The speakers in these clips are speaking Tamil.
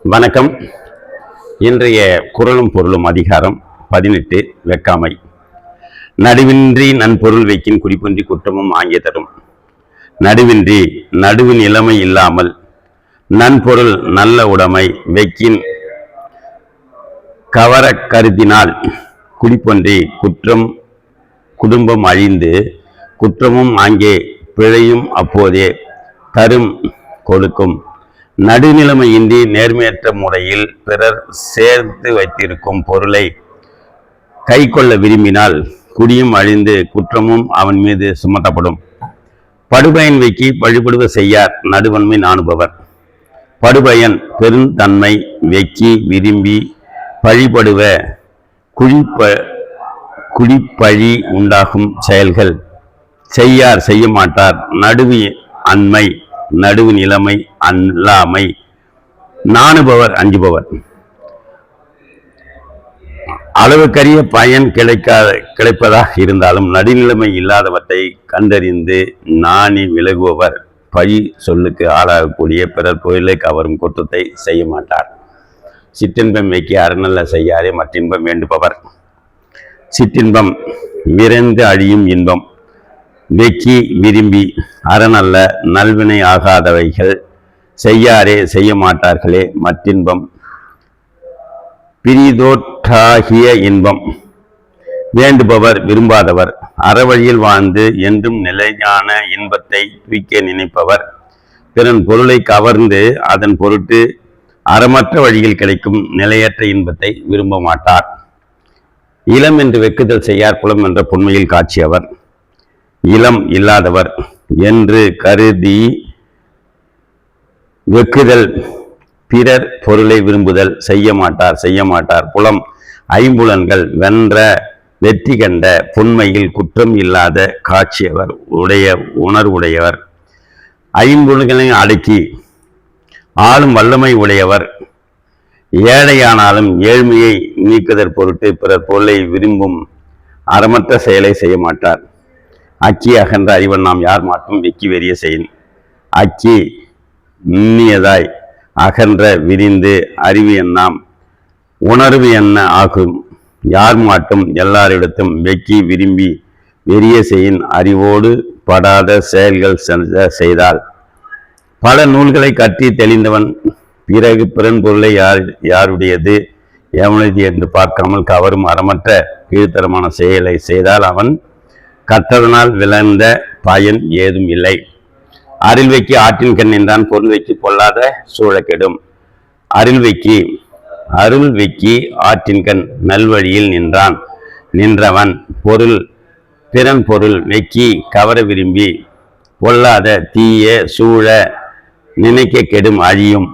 வணக்கம். இன்றைய குறளும் பொருளும் அதிகாரம் 18 வெக்காமை. நடுவின்றி நன்பொருள் வைக்கின் குறிப்பொன்றி குற்றமும் ஆங்கே தரும். நடுவின்றி நடுவு நிலைமை இல்லாமல் நன்பொருள் நல்ல உடைமை வைக்கின் கவர கருதினால் குடிப்பொன்றி குற்றம் குடும்பம் அழிந்து குற்றமும் ஆங்கே பிழையும் அப்போதே தரும் கொடுக்கும். நடுநிலைமையின்றி நேர்மையற்ற முறையில் பிறர் சேர்த்து வைத்திருக்கும் பொருளை கை கொள்ள விரும்பினால் குடியும் அழிந்து குற்றமும் அவன் மீது சுமத்தப்படும். படுபயன் வைக்கி வழிபடுவ செய்யார் நடுவன்மை நாணுபவர். படுபயன் பெருந்தன்மை வெக்கி விரும்பி வழிபடுவ குழிப்பழி உண்டாகும் செயல்கள் செய்யார் செய்ய மாட்டார். நடுவு அண்மை நடுவு நிலைமை அல்லாமை நாணுபவர் அஞ்சுபவர். அளவுக்கரிய பயன் கிடைப்பதாக இருந்தாலும் நடுநிலைமை இல்லாதவற்றை கண்டறிந்து நாணி விலகுபவர் பழி சொல்லுக்கு ஆளாகக்கூடிய பிறர் பொருளை கவரும் குற்றத்தை செய்ய மாட்டார். சிற்றின்பம் வைக்க அறநல்ல செய்யாரே மற்றின்பம் வேண்டுபவர். சிற்றின்பம் விரைந்து அழியும் இன்பம் வெக்கி விரும்பி அறநல்ல நல்வினை ஆகாதவைகள் செய்யாரே செய்ய மாட்டார்களே மற்றின்பம் பிரிதோற்றாகிய இன்பம் வேண்டுபவர் விரும்பாதவர். அறவழியில் வாழ்ந்து என்றும் நிலையான இன்பத்தை தூய்க்க நினைப்பவர் பிறன் பொருளை கவர்ந்து அதன் பொருட்டு அறமற்ற வழியில் கிடைக்கும் நிலையற்ற இன்பத்தை விரும்ப மாட்டார். இளம் என்று வெக்குதல் செய்யார் புலம் என்ற பொன்மையில் காட்சியவர். இளம் இல்லாதவர் என்று கருதி வெக்குதல் பிறர் பொருளை விரும்புதல் செய்ய மாட்டார். புலம் ஐம்புலன்கள் வென்ற வெற்றி கண்ட பொன்மையில் குற்றம் இல்லாத காட்சியவர் உணர்வுடையவர். ஐம்புலன்களை அடக்கி ஆளும் வல்லமை உடையவர். ஏழையானாலும் ஏழ்மையை நீக்குதற் பொருட்டு பிறர் பொருளை விரும்பும் அறமற்ற செயலை செய்ய மாட்டார். அக்கி அகன்ற அறிவன் நாம் யார் மாட்டும் வெக்கி வெறிய செய்யின். அக்கி நுண்ணியதாய் அகன்ற விரிந்து அறிவு எண்ணாம் உணர்வு என்ன ஆகும். யார் மாட்டும் எல்லாரிடத்தும் வெக்கி விரும்பி வெறிய செய்யின். அறிவோடு படாத செயல்கள் செய்தால் பல நூல்களை கற்றி தெளிந்தவன் பிறகு பிறன் பொருளை யாருடையது எவனது என்று பார்க்காமல் கவரும் அறமற்ற கீழ்த்தரமான செயலை செய்தால் அவன் கற்றதனால் விளைந்த பயன் ஏதும் இல்லை. அருள் வைக்கி ஆற்றின் கண் என்றான் பொருள் வைக்கி பொல்லாத சூழக்கெடும். அருள் வைக்கி ஆற்றின் கண் நல்வழியில் நின்றவன் பிறன் பொருள் வெக்கி கவர விரும்பி பொல்லாத தீய சூழ நினைக்க கெடும் அழியும்.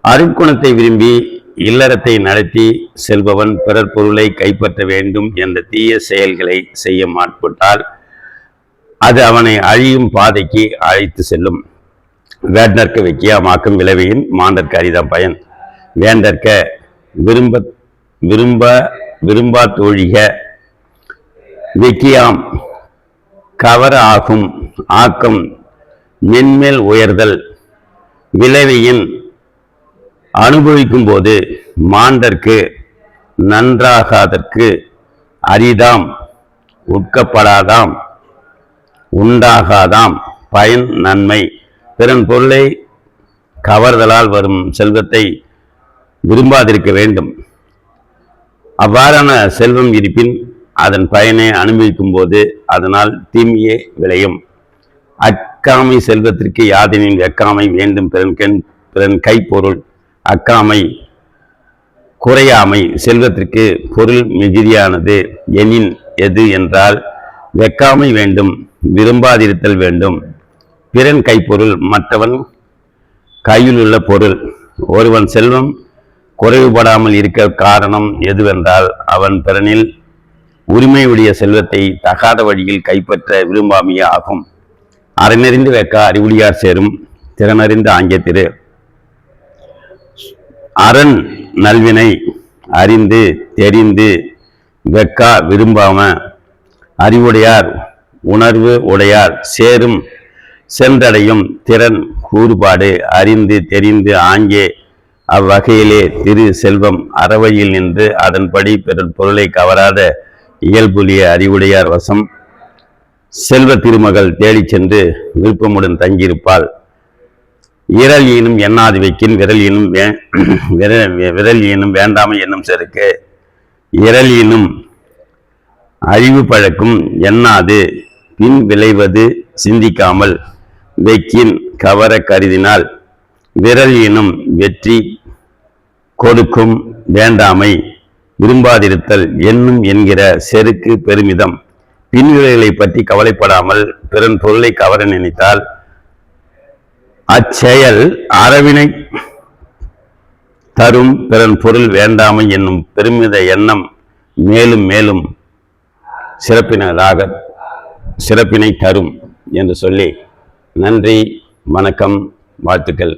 அருட்குணத்தை விரும்பி இல்லறத்தை நடத்தி செல்பவன் பிறர் பொருளை கைப்பற்ற வேண்டும் என்ற தீய செயல்களை செய்ய மாட்பட்டால் அது அவனை அழியும் பாதைக்கு அழைத்து செல்லும். வேண்டற்க வெக்கியாமாக்கும் விளைவையின் மாண்டற்க அரிதாம் பயன். வேண்டற்க விரும்பா தோழிக வெக்கியாம் கவர ஆகும் ஆக்கம் மென்மேல் உயர்தல் விளைவையின் அனுபவிக்கும் போது மாண்டற்கு நன்றாகாதற்கு அரிதாம் உட்கப்படாதாம் உண்டாகாதாம் பயன் நன்மை. பிறன் பொருளை கவர்தலால் வரும் செல்வத்தை விரும்பாதிருக்க வேண்டும். அவ்வாறான செல்வம் இருப்பின் அதன் பயனை அனுபவிக்கும் போது அதனால் தீமையே விளையும். அக்காமை செல்வத்திற்கு யாதெனின் வெக்காமை வேண்டும் பிறன் கைப்பொருள். அக்காமை குறையாமை செல்வத்திற்கு பொருள் மிகுதியானது எனின் எது என்றால் வெக்காமை வேண்டும் விரும்பாதிருத்தல் வேண்டும். பிறன் கைப்பொருள் மற்றவன் கையில் உள்ள பொருள். ஒருவன் செல்வம் குறைவுபடாமல் இருக்க காரணம் எதுவென்றால் அவன் பிறனில் உரிமையுடைய செல்வத்தை தகாத வழியில் கைப்பற்ற விரும்பாமையே ஆகும். அறநெறிந்து வெக்க அறிவுடையார் சேரும் திறனறிந்து ஆங்கே திரு. அரண் நல்வினை அறிந்து தெரிந்து வெக்கா விரும்பாம அறிவுடையார் உணர்வு உடையார் சேரும் சென்றடையும் திறன் கூறுபாடு அறிந்து தெரிந்து ஆங்கே அவ்வகையிலே திரு செல்வம் அறவையில் நின்று அதன்படி பிறர் பொருளை கவராத இயல்புலிய அறிவுடையார் வசம் செல்வ திருமகள் தேடிச் சென்று விருப்பமுடன் தங்கியிருப்பாள். இரல் ஈனும் எண்ணாது வைக்கின் விரல் ஈனும் வேண்டாமை என்னும் செருக்கு. இரல் ஈனும் அழிவு பழக்கும் எண்ணாது பின் விளைவது சிந்திக்காமல் வைக்கின் கவர கருதினால் விரல் ஈனும் வெற்றி கொடுக்கும் வேண்டாமை விரும்பாதிருத்தல் என்னும் என்கிற செருக்கு பெருமிதம். பின்விளைவுகளை பற்றி கவலைப்படாமல் பிறன் பொருளை கவர நினைத்தால் அச்செயல் அறவினை தரும். பிறன் பொருள் வேண்டாமை என்னும் பெருமித எண்ணம் மேலும் மேலும் சிறப்பினை தரும் என்று சொல்லி நன்றி, வணக்கம், வாழ்த்துக்கள்.